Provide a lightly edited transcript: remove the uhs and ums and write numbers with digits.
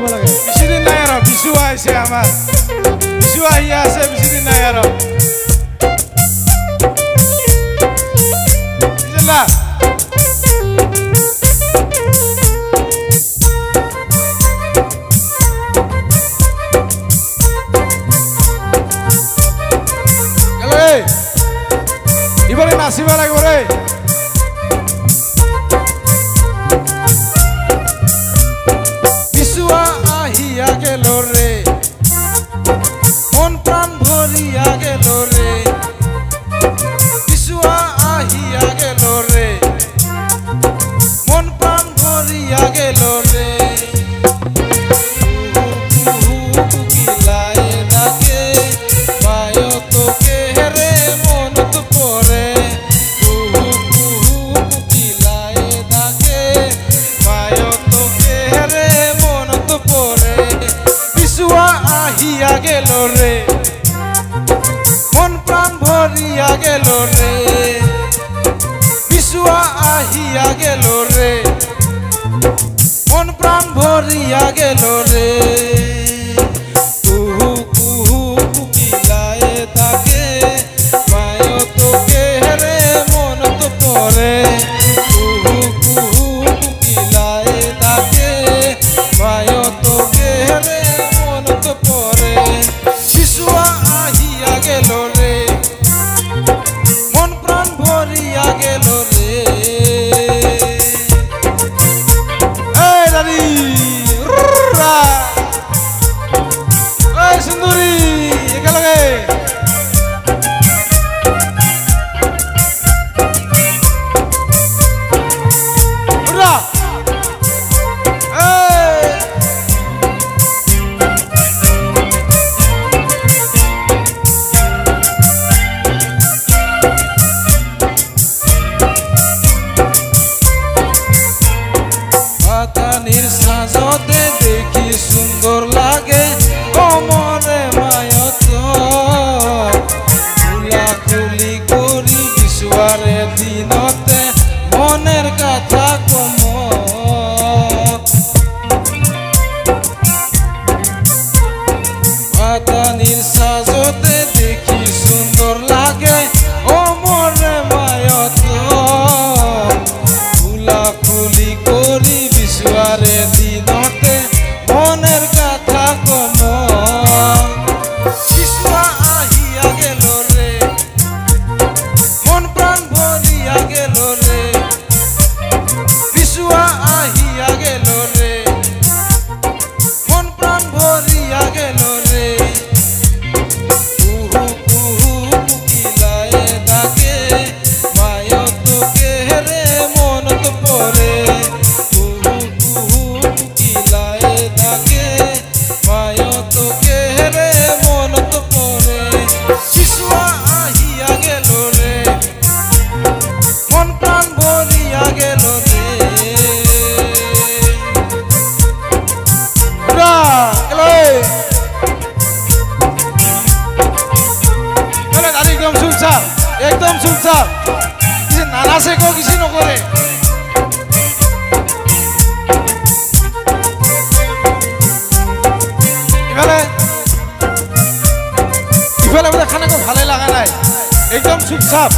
দিব লাগে বেছি দিন নাই আৰু বিশু আহিছে আমাৰ বিশু আহি আছে বেছি দিন নাই আৰু বুঝলা এবারে নাচিবা লাগিব রে বিশুয়া আহিয়া গেল রে মন প্রাণ ভরিয়া গেল রে বিশুয়া আহিয়া গেল রে মন প্রাণ ভরিয়া গেল রে আহিয়া গেল রে মন প্রাণ ভরিয়া গেল রে বিশুয়া আহিয়া গেল রে মন প্রাণ ভরিয়া গেল রে কুহু কুহু কুকিলায় থাকে মায়ো তোকে রে মন তো পরে কুহু কুহু কুকিলায় থাকে মায়ো তোকে রে মন তো পরে বিশুয়া আহিয়া গেল রে মন প্রাণ ভরিয়া গেল রে এই দাদি রা এই সুন্দরী একেলগে রা সাজতে দেখি সুন্দর লাগে কমরে মায়ত খুলি করি বিশুয়ারে দিনতে মনের কথা কম পাতানির সাজতে দেখি সুন্দর লাগে কমরে মায়ত খুলি করি বিশুয়ারে দিনতে মনের কথা কম বিশুয়া আহিয়া গেল রে মন প্রাণ ভরিয়া গেল রে বিশুয়া আহিয়া গেল রে মন প্রাণ ভরিয়া গেল রে কুহু কুহু কুকিলায় থাকে মায়ো তোকে রে মন তো পরে একদম চুপচাপ কিছু নানাচে কো কিছু নকৰে ইফালে বোলে খানা ভালে লাগা নাই একদম চুপচাপ